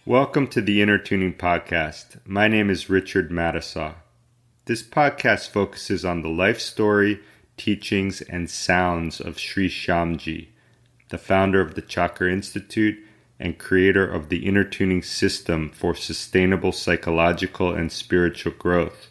Welcome to the InnerTuning podcast. My name is Richard Matisaw. This podcast focuses on the life story, teachings, and sounds of Sri Shyamji, the founder of the Chakra Institute and creator of the InnerTuning system for sustainable psychological and spiritual growth.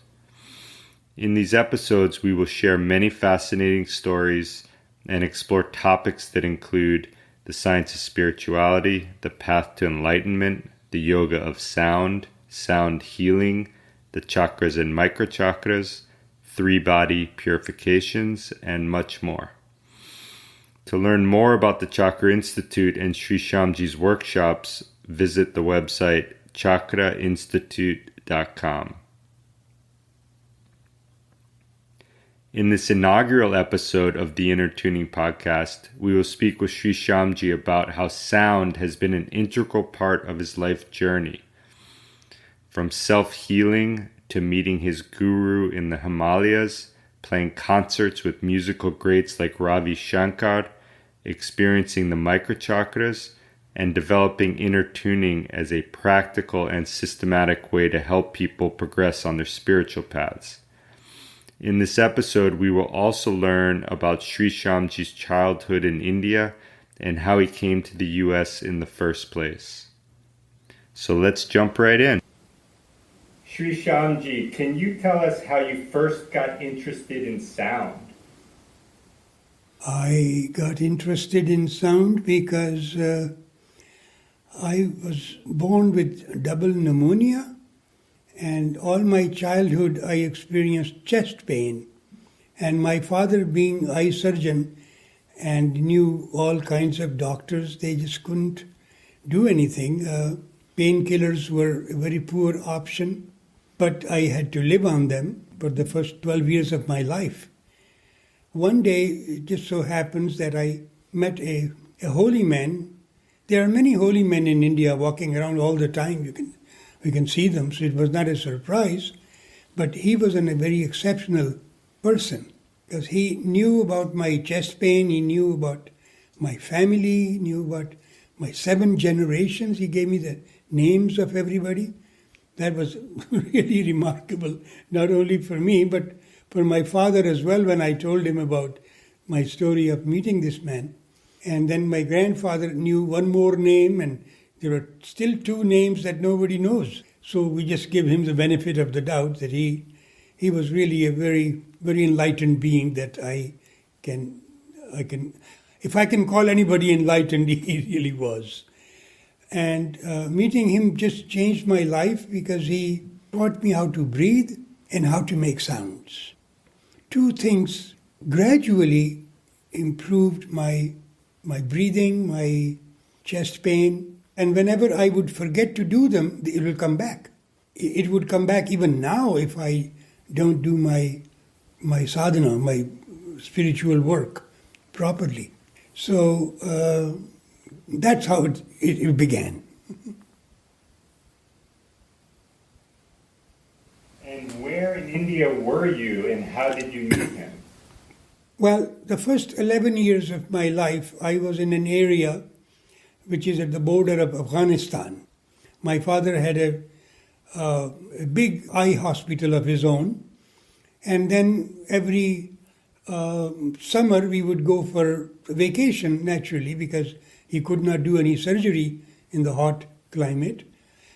In these episodes, we will share many fascinating stories and explore topics that include the science of spirituality, the path to enlightenment, the yoga of sound, sound healing, the chakras and microchakras, three-body purifications, and much more. To learn more about the Chakra Institute and Sri Shyamji's workshops, visit the website chakrainstitute.com. In this inaugural episode of the InnerTuning podcast, we will speak with Sri Shyamji about how sound has been an integral part of his life journey. From self-healing to meeting his guru in the Himalayas, playing concerts with musical greats like Ravi Shankar, experiencing the microchakras, and developing InnerTuning as a practical and systematic way to help people progress on their spiritual paths. In this episode, we will also learn about Sri Shyamji's childhood in India and how he came to the U.S. in the first place. So let's jump right in. Sri Shyamji, can you tell us how you first got interested in sound? I got interested in sound because I was born with double pneumonia. And all my childhood, I experienced chest pain. And my father, being eye surgeon and knew all kinds of doctors, they just couldn't do anything. Painkillers were a very poor option, but I had to live on them for the first 12 years of my life. One day, it just so happens that I met a holy man. There are many holy men in India walking around all the time. We can see them, so it was not a surprise. But he was a very exceptional person because he knew about my chest pain, he knew about my family, he knew about my 7 generations. He gave me the names of everybody. That was really remarkable, not only for me, but for my father as well when I told him about my story of meeting this man. And then my grandfather knew one more name, and there are still 2 names that nobody knows. So we just give him the benefit of the doubt that he was really a very, very enlightened being that I can, if I can call anybody enlightened, he really was. And meeting him just changed my life because he taught me how to breathe and how to make sounds. 2 things gradually improved my breathing, my chest pain. And whenever I would forget to do them, it will come back. It would come back even now if I don't do my sadhana, my spiritual work properly. So that's how it began. And where in India were you and how did you meet him? Well, the first 11 years of my life, I was in an area which is at the border of Afghanistan. My father had a big eye hospital of his own, and then every summer we would go for vacation, naturally, because he could not do any surgery in the hot climate.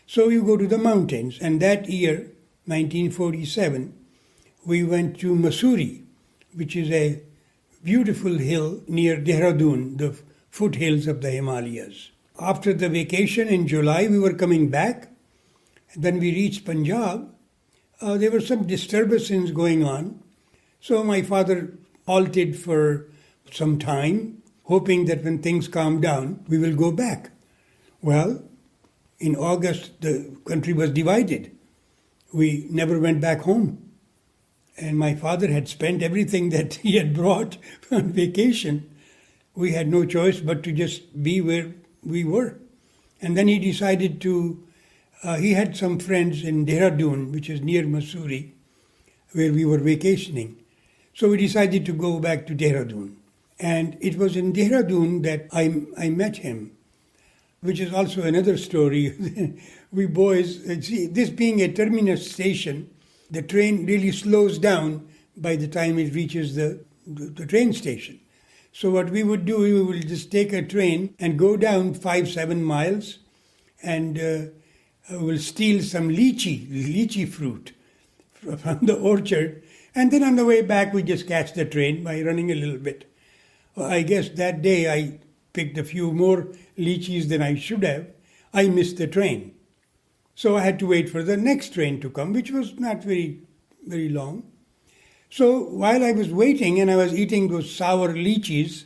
So you go to the mountains, and that year, 1947, we went to Mussoorie, which is a beautiful hill near Dehradun, the foothills of the Himalayas. After the vacation in July, we were coming back. When we reached Punjab, there were some disturbances going on. So my father halted for some time, hoping that when things calm down, we will go back. Well, in August, the country was divided. We never went back home. And my father had spent everything that he had brought on vacation. We had no choice but to just be where we were. And then he decided he had some friends in Dehradun, which is near Mussoorie, where we were vacationing. So we decided to go back to Dehradun. And it was in Dehradun that I met him. which is also another story. We boys, see, this being a terminus station, the train really slows down by the time it reaches the train station. So what we would do, we would just take a train and go down 5-7 miles and we'll steal some lychee fruit from the orchard. And then on the way back, we just catch the train by running a little bit. Well, I guess that day I picked a few more lychees than I should have. I missed the train. So I had to wait for the next train to come, which was not very, very long. So while I was waiting and I was eating those sour lychees,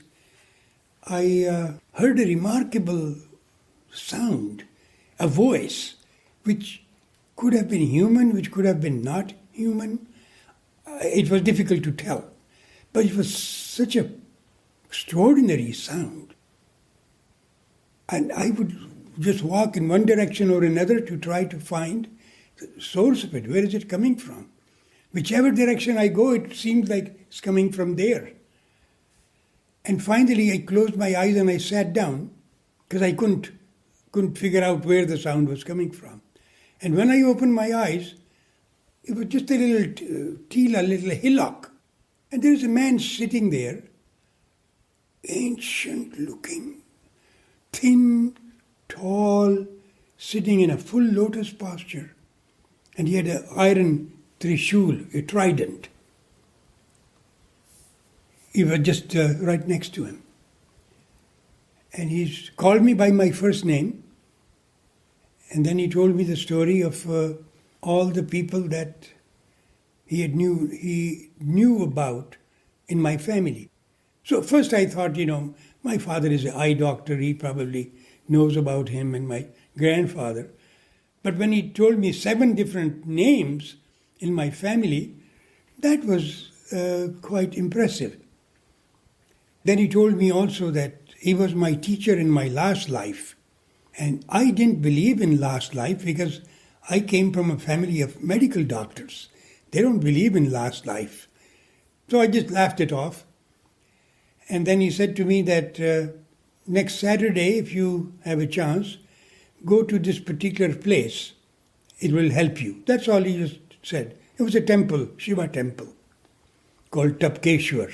I heard a remarkable sound, a voice, which could have been human, which could have been not human. It was difficult to tell. But it was such an extraordinary sound. And I would just walk in one direction or another to try to find the source of it. Where is it coming from? Whichever direction I go, it seems like it's coming from there. And finally, I closed my eyes and I sat down because I couldn't figure out where the sound was coming from. And when I opened my eyes, it was just a little a little hillock. And there's a man sitting there, ancient looking, thin, tall, sitting in a full lotus posture. And he had an iron trishul, a trident. He was just right next to him. And he called me by my first name. And then he told me the story of all the people that he knew about in my family. So first I thought, my father is an eye doctor. He probably knows about him and my grandfather. But when he told me 7 different names in my family, that was quite impressive. Then he told me also that he was my teacher in my last life. And I didn't believe in last life because I came from a family of medical doctors. They don't believe in last life. So I just laughed it off. And then he said to me that next Saturday, if you have a chance, go to this particular place. It will help you. That's all he just said. It was a temple, Shiva temple, called Tapkeshwar,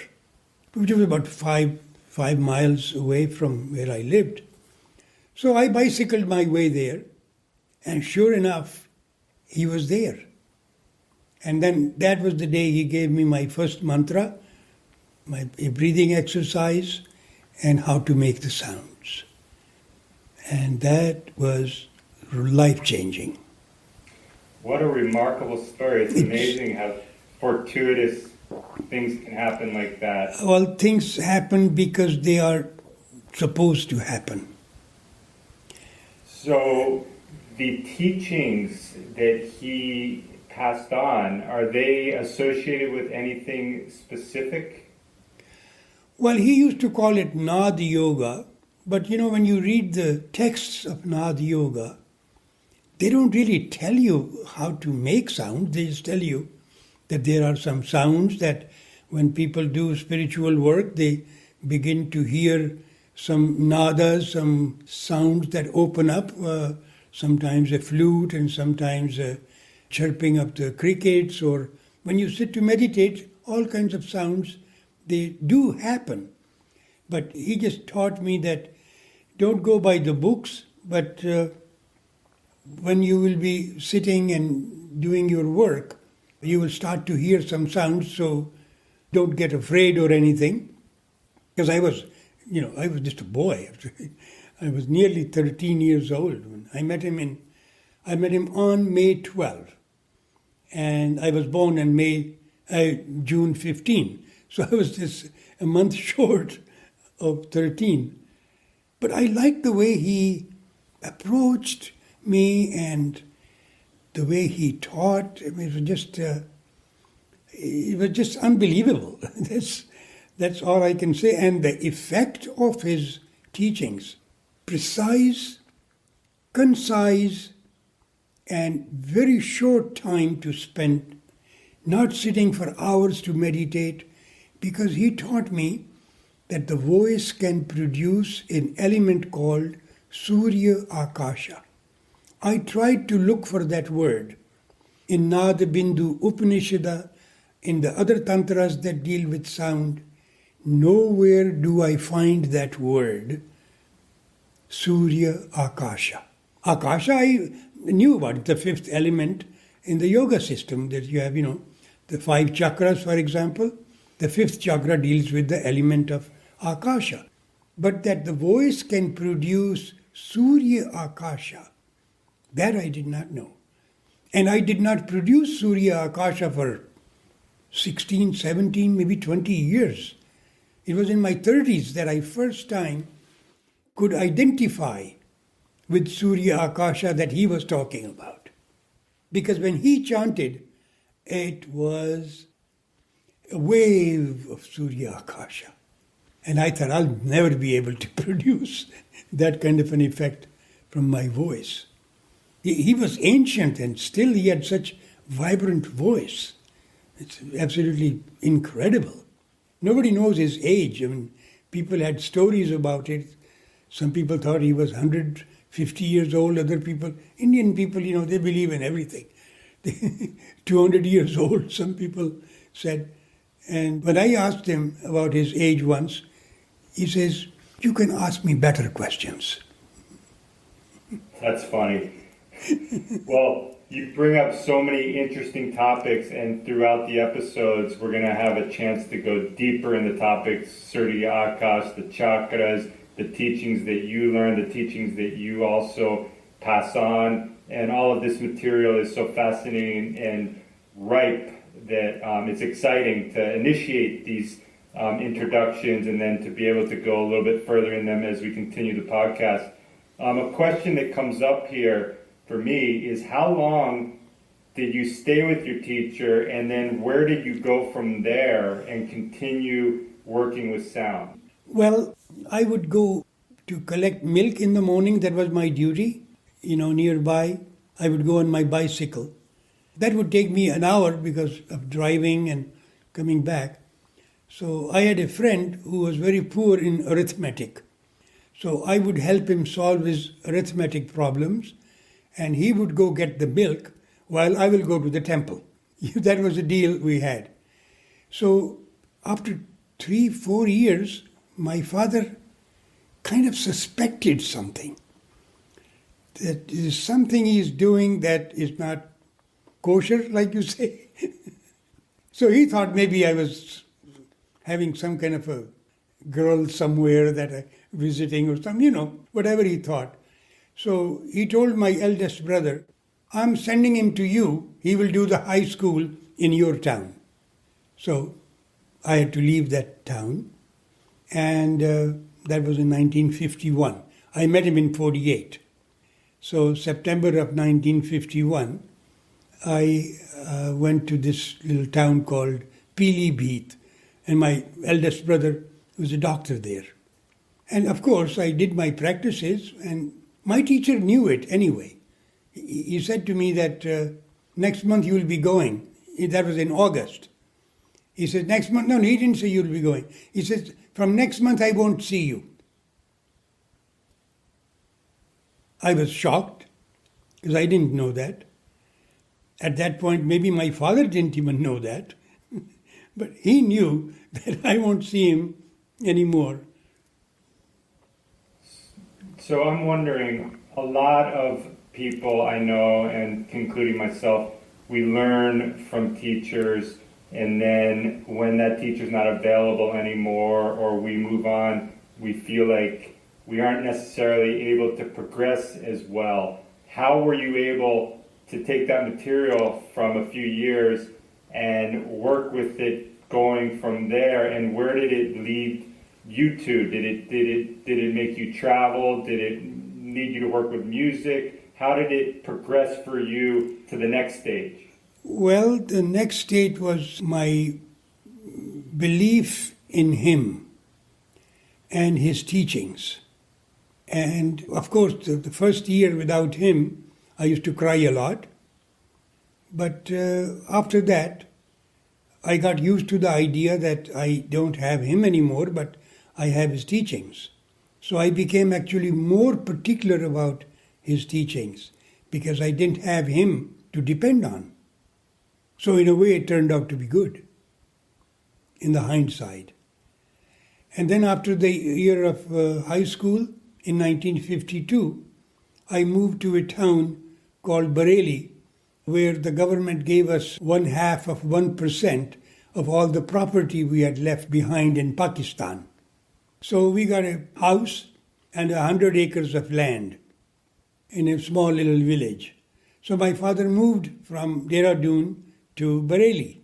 which was about 5 miles away from where I lived. So I bicycled my way there, and sure enough, he was there. And then that was the day he gave me my first mantra, a breathing exercise, and how to make the sounds. And that was life-changing. What a remarkable story. It's amazing how fortuitous things can happen like that. Well, things happen because they are supposed to happen. So the teachings that he passed on, are they associated with anything specific? Well, he used to call it naada yoga, but when you read the texts of naada yoga, they don't really tell you how to make sound. They just tell you that there are some sounds that when people do spiritual work, they begin to hear some nadas, some sounds that open up, sometimes a flute and sometimes a chirping of the crickets, or when you sit to meditate, all kinds of sounds, they do happen. But he just taught me that don't go by the books, but when you will be sitting and doing your work, you will start to hear some sounds, so don't get afraid or anything. Because I was just a boy. I was nearly 13 years old when I met him on May 12, and I was born on June 15. So I was just a month short of 13. But I liked the way he approached me and the way he taught. I mean, it was just unbelievable. That's all I can say. And the effect of his teachings, precise, concise, and very short time to spend, not sitting for hours to meditate, because he taught me that the voice can produce an element called Surya Akasha. I tried to look for that word in Nada Bindu Upanishada, in the other tantras that deal with sound. Nowhere do I find that word, Surya Akasha. Akasha, I knew about it, the fifth element in the yoga system that you have, the 5 chakras, for example. The 5th chakra deals with the element of Akasha. But that the voice can produce Surya Akasha, that I did not know. And I did not produce Surya Akasha for 16, 17, maybe 20 years. It was in my 30s that I first time could identify with Surya Akasha that he was talking about. Because when he chanted, it was a wave of Surya Akasha. And I thought I'll never be able to produce that kind of an effect from my voice. He was ancient and still he had such vibrant voice. It's absolutely incredible. Nobody knows his age. I mean, people had stories about it. Some people thought he was 150 years old. Other people, Indian people, they believe in everything. 200 years old, some people said. And when I asked him about his age once, he says, "You can ask me better questions." That's funny. Well, you bring up so many interesting topics, and throughout the episodes, we're going to have a chance to go deeper in the topics, Surya Akash, the chakras, the teachings that you learn, the teachings that you also pass on, and all of this material is so fascinating and ripe that it's exciting to initiate these introductions and then to be able to go a little bit further in them as we continue the podcast. A question that comes up here for me is, how long did you stay with your teacher, and then where did you go from there and continue working with sound? Well, I would go to collect milk in the morning. That was my duty, nearby. I would go on my bicycle. That would take me an hour because of driving and coming back. So I had a friend who was very poor in arithmetic. So I would help him solve his arithmetic problems, and he would go get the milk while I will go to the temple. That was the deal we had. So after 3-4 years, my father kind of suspected something. That is something he's doing that is not kosher, like you say. So he thought maybe I was having some kind of a girl somewhere that I visiting or something, whatever he thought. So he told my eldest brother, "I'm sending him to you. He will do the high school in your town." So I had to leave that town, and that was in 1951. I met him in 48. So September of 1951, I went to this little town called Pilibhit, and my eldest brother was a doctor there. And of course, I did my practices, and my teacher knew it anyway. He said to me that next month you will be going. That was in August. He said, next month, no, he didn't say you'll be going. He said, from next month I won't see you. I was shocked because I didn't know that. At that point, maybe my father didn't even know that. But he knew that I won't see him anymore. So I'm wondering, a lot of people I know, and including myself, we learn from teachers, and then when that teacher's not available anymore or we move on, we feel like we aren't necessarily able to progress as well. How were you able to take that material from a few years and work with it going from there, and where did it lead you to? Did it make you travel? Did it need you to work with music? How did it progress for you to the next stage? Well, the next stage was my belief in him and his teachings. And of course, the first year without him, I used to cry a lot. But after that, I got used to the idea that I don't have him anymore, but I have his teachings. So I became actually more particular about his teachings because I didn't have him to depend on. So in a way it turned out to be good in the hindsight. And then after the year of high school in 1952, I moved to a town called Bareilly, where the government gave us 0.5% of all the property we had left behind in Pakistan. So we got a house and 100 acres of land in a small little village. So my father moved from Dehradun to Bareilly,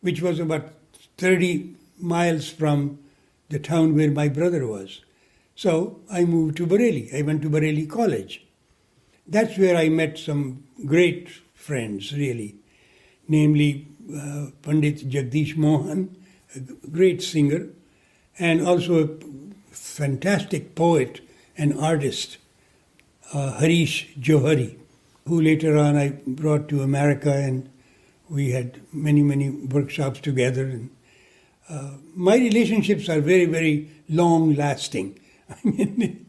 which was about 30 miles from the town where my brother was. So I moved to Bareilly. I went to Bareilly College. That's where I met some great friends, really, namely Pandit Jagdish Mohan, a great singer, and also a fantastic poet and artist, Harish Johari, who later on I brought to America, and we had many, many workshops together. And my relationships are very, very long-lasting. I mean,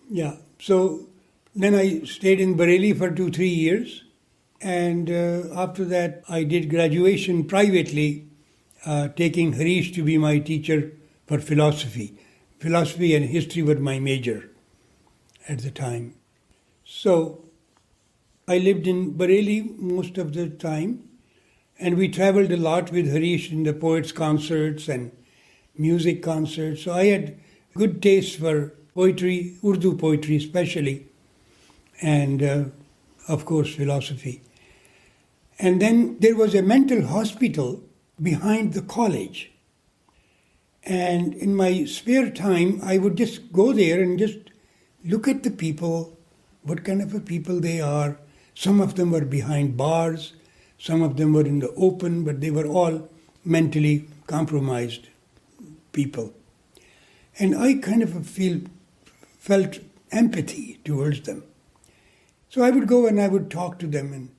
yeah. So then I stayed in Bareilly for 2-3 years, and after that I did graduation privately, taking Harish to be my teacher for philosophy. Philosophy and history were my major at the time. So I lived in Bareilly most of the time, and we traveled a lot with Harish in the poets' concerts and music concerts. So I had good taste for poetry, Urdu poetry especially, and of course philosophy. And then there was a mental hospital behind the college. And in my spare time, I would just go there and just look at the people, what kind of a people they are. Some of them were behind bars, some of them were in the open, but they were all mentally compromised people. And I kind of felt empathy towards them. So I would go and I would talk to them. And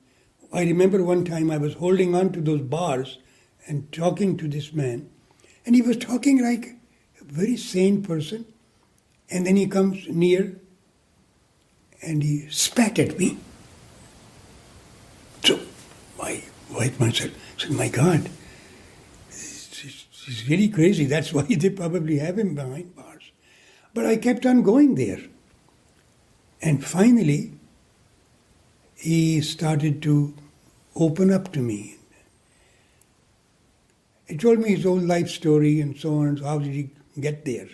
I remember one time I was holding on to those bars and talking to this man. And he was talking like a very sane person. And then he comes near and he spat at me. So I wiped myself. I said, my God, he's really crazy. That's why they probably have him behind bars. But I kept on going there. And finally, he started to open up to me. He told me his whole life story and so on. So how did he get there?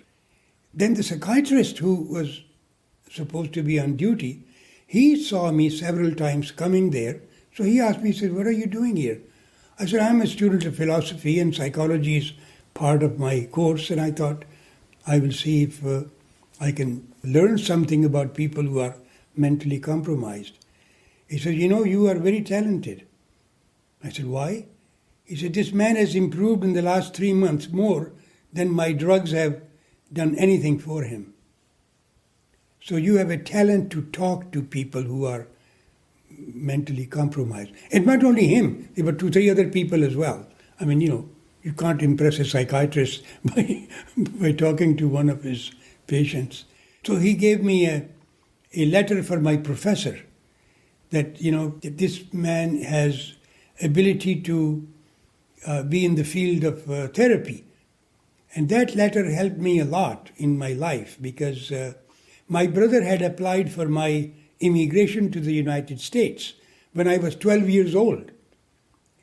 Then the psychiatrist who was supposed to be on duty, he saw me several times coming there. So he asked me, he said, what are you doing here? I said, I'm a student of philosophy and psychology is part of my course. And I thought, I will see if I can learn something about people who are mentally compromised. He said, you are very talented. I said, why? He said, this man has improved in the last 3 months more than my drugs have done anything for him. So you have a talent to talk to people who are mentally compromised. And not only him, there were 2-3 other people as well. I mean, you can't impress a psychiatrist by talking to one of his patients. So he gave me a letter for my professor that, that this man has ability to be in the field of therapy. And that letter helped me a lot in my life because my brother had applied for my immigration to the United States when I was 12 years old.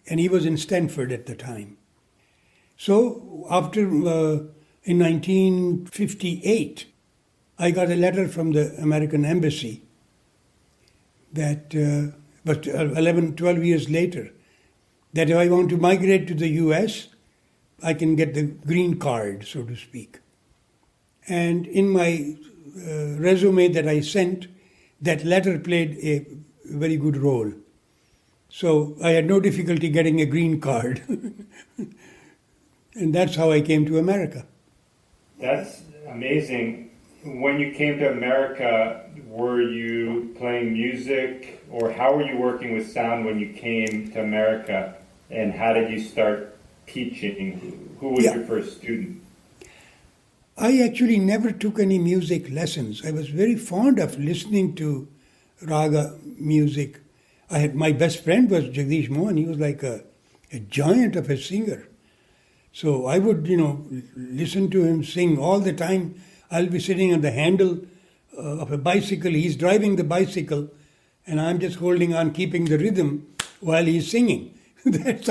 And he was in Stanford at the time. So after, in 1958, I got a letter from the American Embassy that was 12 years later, that if I want to migrate to the US, I can get the green card, so to speak. And in my resume that I sent, that letter played a very good role. So I had no difficulty getting a green card. And that's how I came to America. That's amazing. When you came to America, were you playing music, or how were you working with sound when you came to America? And how did you start teaching? Who was your first student? I actually never took any music lessons. I was very fond of listening to raga music. My best friend was Jagdish Mohan. He was like a giant of a singer. So I would, listen to him sing all the time. I'll be sitting on the handle of a bicycle. He's driving the bicycle, and I'm just holding on, keeping the rhythm while he's singing. That's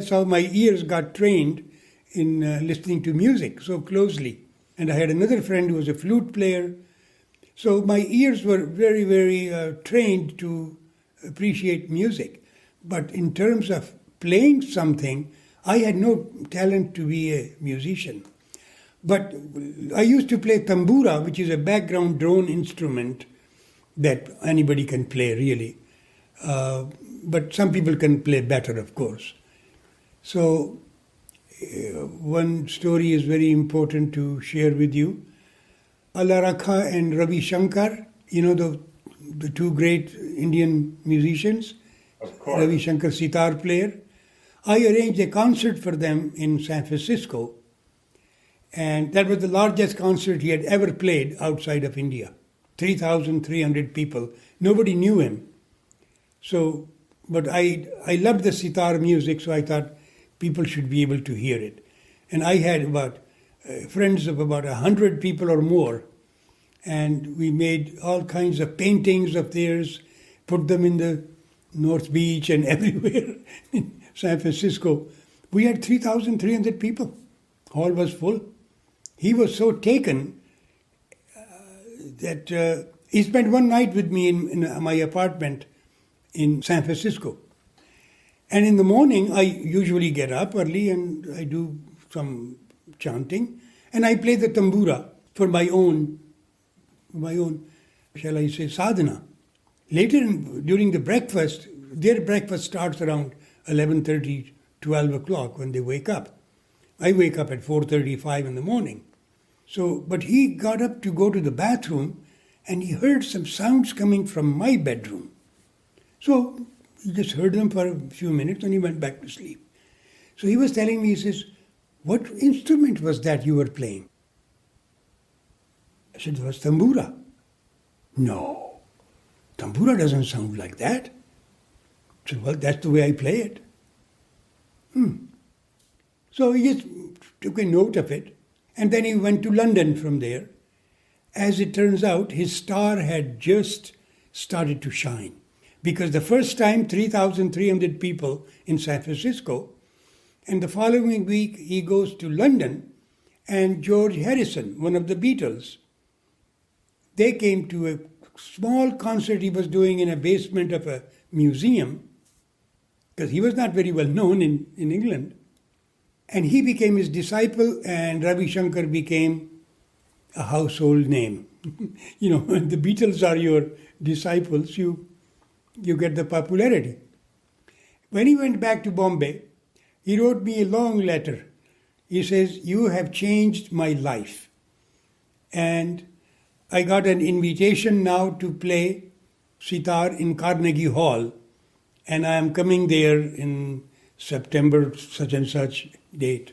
how my ears got trained in listening to music so closely. And I had another friend who was a flute player. So my ears were very, very trained to appreciate music. But in terms of playing something, I had no talent to be a musician. But I used to play tambura, which is a background drone instrument that anybody can play, really. But some people can play better, of course. So one story is very important to share with you. Allah Rakha and Ravi Shankar, the two great Indian musicians. Of course. Ravi Shankar, sitar player. I arranged a concert for them in San Francisco, and that was the largest concert he had ever played outside of India. 3,300 people. Nobody knew him. So, but I loved the sitar music, so I thought people should be able to hear it. And I had about friends of about 100 people or more, and we made all kinds of paintings of theirs, put them in the North Beach and everywhere in San Francisco. We had 3,300 people. Hall was full. He was so taken that he spent one night with me in my apartment in San Francisco. And in the morning, I usually get up early and I do some chanting, and I play the tambura for my own, shall I say, sadhana. Later, during the breakfast, their breakfast starts around 11:30, 12 o'clock when they wake up. I wake up at 4:35 in the morning. So, but he got up to go to the bathroom, and he heard some sounds coming from my bedroom. So he just heard them for a few minutes, and he went back to sleep. So he was telling me, he says, "What instrument was that you were playing?" I said, "It was tambura." "No, tambura doesn't sound like that." I said, "Well, that's the way I play it." So he just took a note of it, and then he went to London from there. As it turns out, his star had just started to shine, because the first time 3,300 people in San Francisco, and the following week he goes to London, and George Harrison, one of the Beatles, they came to a small concert he was doing in a basement of a museum, because he was not very well known in England. And he became his disciple, and Ravi Shankar became a household name. When the Beatles are your disciples, you get the popularity. When he went back to Bombay, he wrote me a long letter. He says, "You have changed my life. And I got an invitation now to play sitar in Carnegie Hall, and I am coming there in September, such and such date.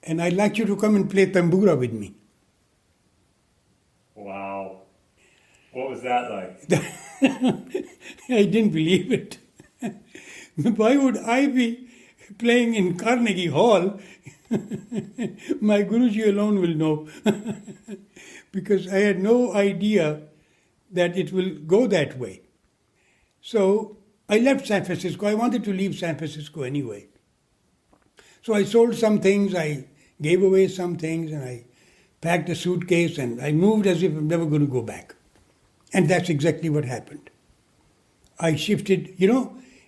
And I'd like you to come and play tambura with me." Wow. What was that like? I didn't believe it. Why would I be playing in Carnegie Hall? My Guruji alone will know. Because I had no idea that it will go that way. So I left San Francisco. I wanted to leave San Francisco anyway. So I sold some things, I gave away some things, and I packed a suitcase, and I moved as if I'm never going to go back. And that's exactly what happened. I shifted,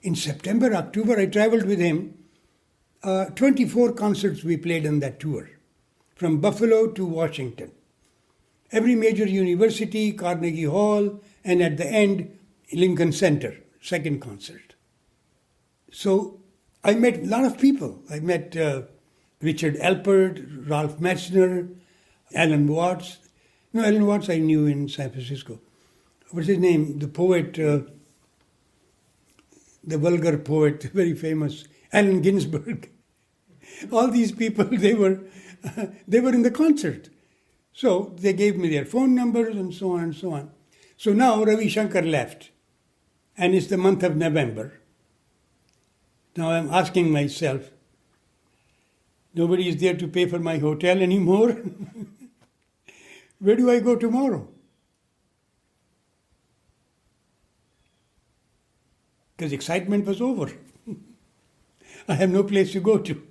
in September, October, I traveled with him. 24 concerts we played on that tour, from Buffalo to Washington. Every major university, Carnegie Hall, and at the end, Lincoln Center, second concert. So I met a lot of people. I met Richard Alpert, Ralph Metzner, Alan Watts. No, Alan Watts I knew in San Francisco. What's his name? The poet, the vulgar poet, very famous, Allen Ginsberg. All these people, they were in the concert. So they gave me their phone numbers and so on and so on. So now Ravi Shankar left, and it's the month of November. Now I'm asking myself, nobody is there to pay for my hotel anymore. Where do I go tomorrow? Because excitement was over. I have no place to go to.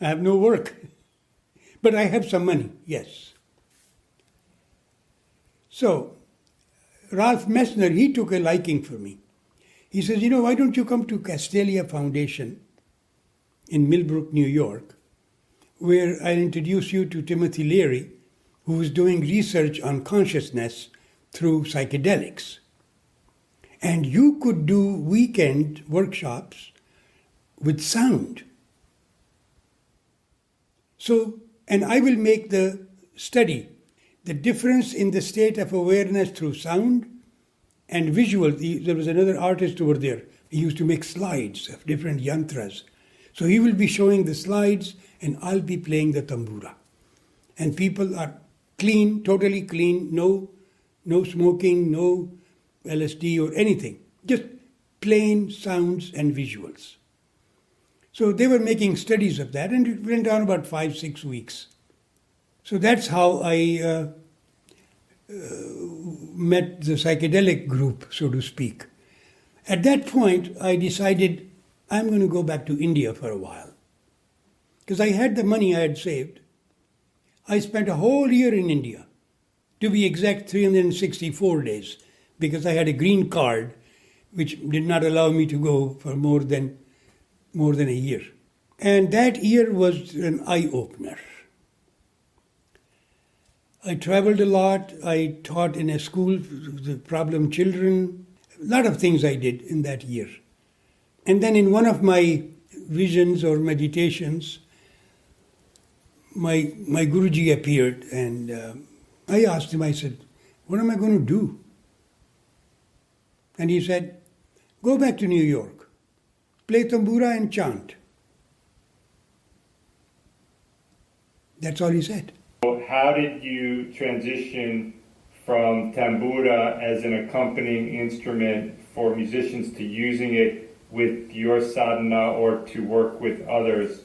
I have no work. But I have some money, yes. So, Ralph Messner, he took a liking for me. He says, why don't you come to Castalia Foundation in Millbrook, New York, where I'll introduce you to Timothy Leary, who is doing research on consciousness through psychedelics. And you could do weekend workshops with sound. So, and I will make the study, the difference in the state of awareness through sound and visual. There was another artist over there. He used to make slides of different yantras. So he will be showing the slides and I'll be playing the tambura. And people are clean, totally clean, no smoking, no LSD or anything. Just plain sounds and visuals. So they were making studies of that, and it went on about 5-6 weeks. So that's how I met the psychedelic group, so to speak. At that point, I decided I'm going to go back to India for a while. Because I had the money I had saved. I spent a whole year in India. To be exact, 364 days. Because I had a green card, which did not allow me to go for more than a year. And that year was an eye-opener. I traveled a lot. I taught in a school for problem children. A lot of things I did in that year. And then in one of my visions or meditations, my Guruji appeared, and I asked him, I said, what am I going to do? And he said, go back to New York, play tambura and chant. That's all he said. How did you transition from tambura as an accompanying instrument for musicians to using it with your sadhana or to work with others?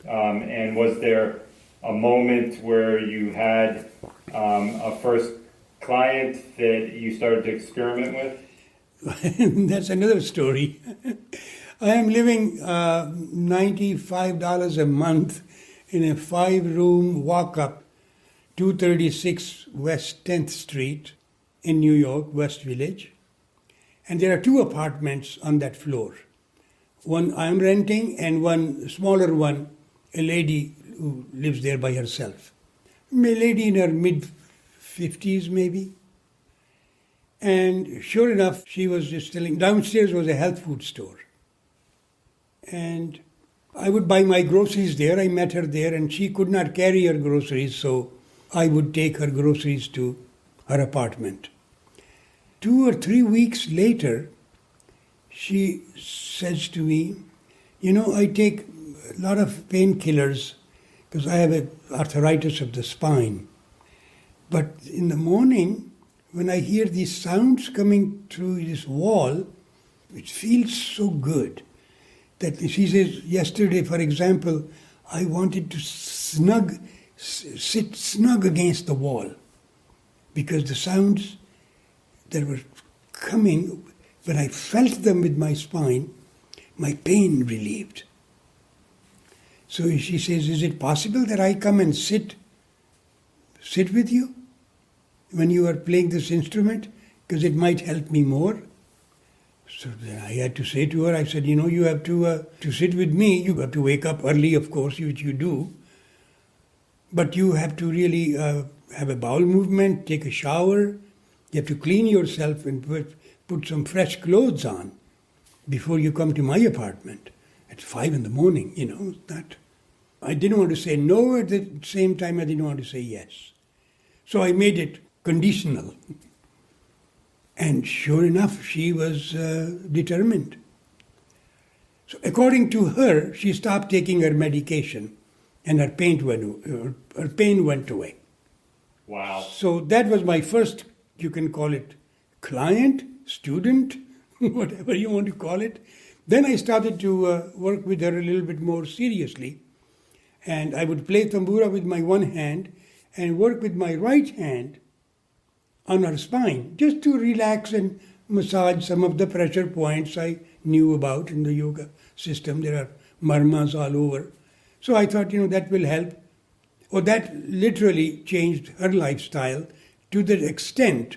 And was there a moment where you had a first client that you started to experiment with? That's another story. I am living $95 a month in a 5-room walk-up, 236 West 10th Street in New York, West Village. And there are 2 apartments on that floor. One I'm renting and one smaller one, a lady who lives there by herself. A lady in her mid-50s maybe. And sure enough, she was just telling, downstairs was a health food store. And I would buy my groceries there. I met her there and she could not carry her groceries, so I would take her groceries to her apartment. 2 or 3 weeks later, she says to me, I take a lot of painkillers because I have arthritis of the spine. But in the morning, when I hear these sounds coming through this wall, it feels so good. That she says, yesterday, for example, I wanted to sit snug against the wall because the sounds that were coming, when I felt them with my spine, my pain relieved. So she says, is it possible that I come and sit with you when you are playing this instrument? Because it might help me more. So then I had to say to her, I said, you have to sit with me. You have to wake up early, of course, which you do. But you have to really have a bowel movement, take a shower. You have to clean yourself and put some fresh clothes on before you come to my apartment at 5 a.m, That I didn't want to say no, at the same time I didn't want to say yes. So I made it conditional. And sure enough, she was determined. So according to her, she stopped taking her medication and her pain went away. Wow. So that was my first, you can call it client, student, whatever you want to call it. Then I started to work with her a little bit more seriously. And I would play tambura with my one hand and work with my right hand on her spine, just to relax and massage some of the pressure points I knew about in the yoga system. There are marmas all over. So I thought, that will help. Or that literally changed her lifestyle to the extent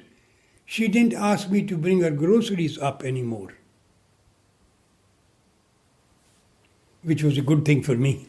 she didn't ask me to bring her groceries up anymore, which was a good thing for me.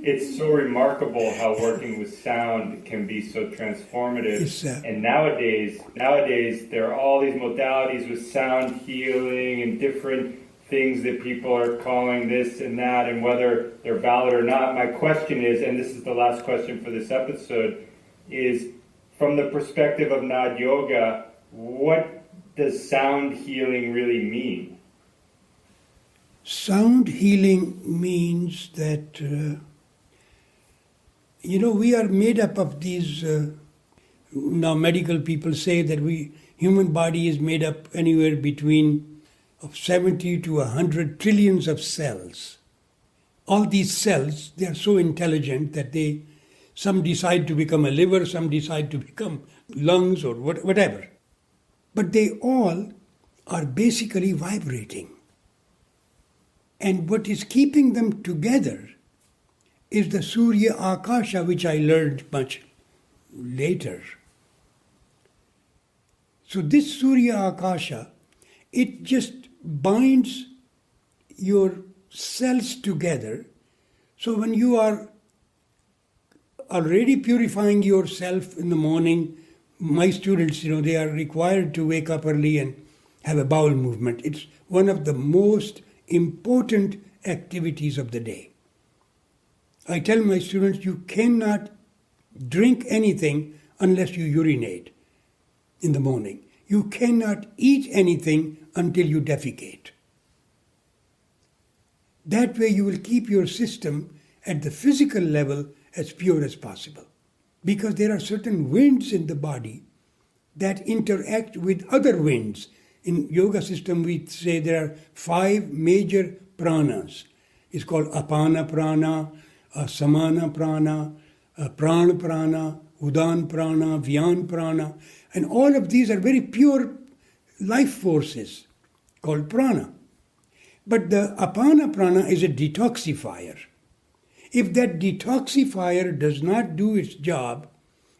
It's so remarkable how working with sound can be so transformative. And nowadays there are all these modalities with sound healing and different things that people are calling this and that, and whether they're valid or not. My question is, and this is the last question for this episode, is from the perspective of Naad Yoga, what does sound healing really mean? Sound healing means that, we are made up of these, now medical people say that human body is made up anywhere between of 70 to 100 trillions of cells. All these cells, they are so intelligent that some decide to become a liver, some decide to become lungs or whatever. But they all are basically vibrating. And what is keeping them together is the Surya Akasha, which I learned much later. So this Surya Akasha, it just binds your cells together. So when you are already purifying yourself in the morning, my students, they are required to wake up early and have a bowel movement. It's one of the most important activities of the day. I tell my students, you cannot drink anything unless you urinate in the morning. You cannot eat anything until you defecate. That way you will keep your system at the physical level as pure as possible. Because there are certain winds in the body that interact with other winds. In yoga system we say there are 5 major pranas. It's called apana prana, samana prana, prana prana, udan prana, vyan prana. And all of these are very pure life forces called prana. But the apana prana is a detoxifier. If that detoxifier does not do its job,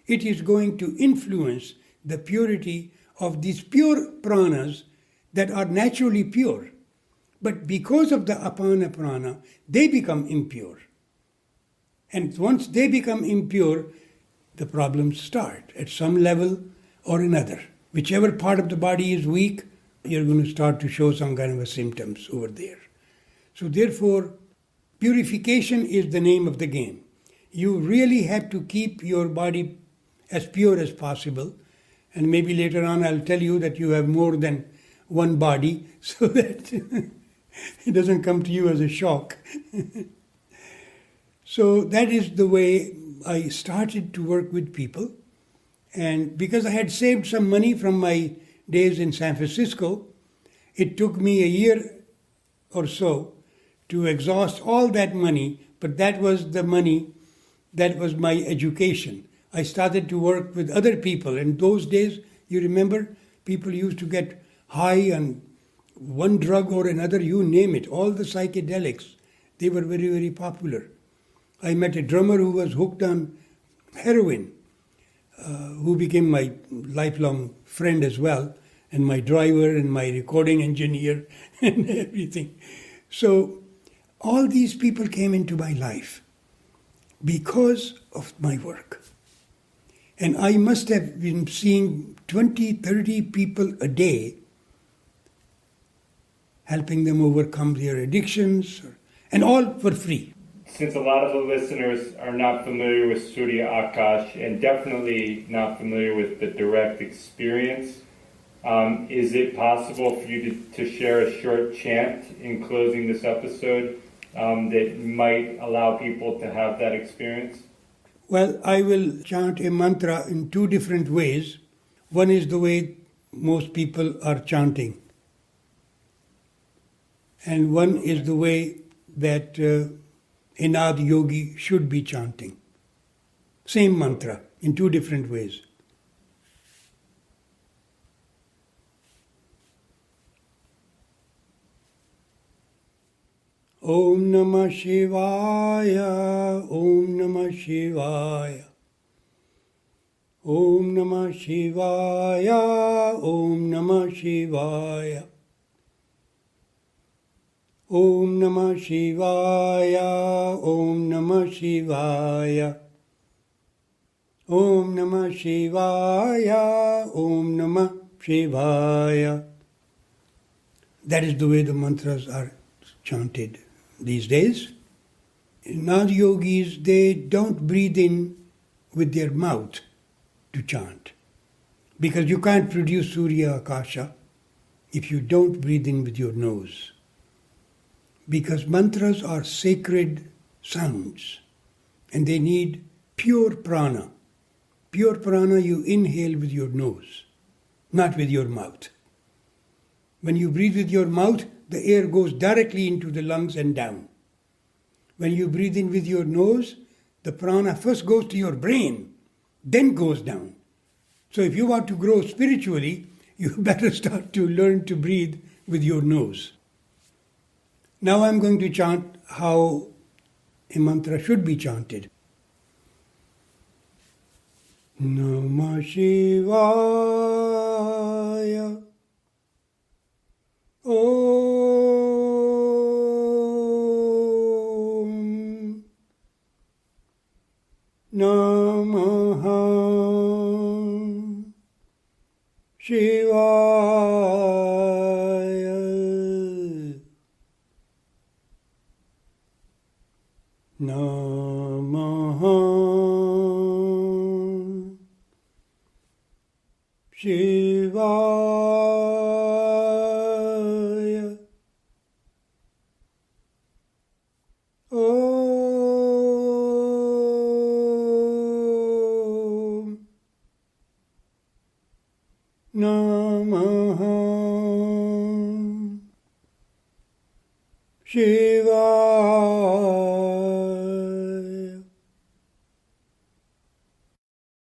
it is going to influence the purity of these pure pranas that are naturally pure. But because of the apana prana, they become impure. And once they become impure, the problems start at some level or another. Whichever part of the body is weak, you're going to start to show some kind of symptoms over there. So therefore, purification is the name of the game. You really have to keep your body as pure as possible. And maybe later on I'll tell you that you have more than one body so that it doesn't come to you as a shock. So that is the way I started to work with people. And because I had saved some money from my days in San Francisco, it took me a year or so to exhaust all that money, but that was the money, that was my education. I started to work with other people. In those days, you remember, people used to get high on one drug or another, you name it, all the psychedelics. They were very, very popular. I met a drummer who was hooked on heroin, who became my lifelong friend as well, and my driver and my recording engineer and everything. So all these people came into my life because of my work. And I must have been seeing 20, 30 people a day, helping them overcome their addictions, and all for free. Since a lot of the listeners are not familiar with Surya Akash and definitely not familiar with the direct experience Is it possible for you to share a short chant in closing this episode that might allow people to have that experience? Well, I will chant a mantra in two different ways. One is the way most people are chanting, and one is the way that a naada yogi should be chanting. Same mantra in two different ways. Om Namah Shivaya, Om Namah Shivaya, Om Namah Shivaya, Om Namah Shivaya, Om Namah Shivaya, Om Namah Shivaya, Om Namah Shivaya, Om Namah Shivaya. That is the way the mantras are chanted these days. Naada yogis, they don't breathe in with their mouth to chant, because you can't produce Surya Akasha if you don't breathe in with your nose. Because mantras are sacred sounds and they need pure prana. Pure prana you inhale with your nose, not with your mouth. When you breathe with your mouth, the air goes directly into the lungs and down. When you breathe in with your nose, the prana first goes to your brain, then goes down. So if you want to grow spiritually, you better start to learn to breathe with your nose. Now I'm going to chant how a mantra should be chanted. Namah Shivaya. Om Namah Shivaya. Namah Shivaya. Om Namah Shivaya.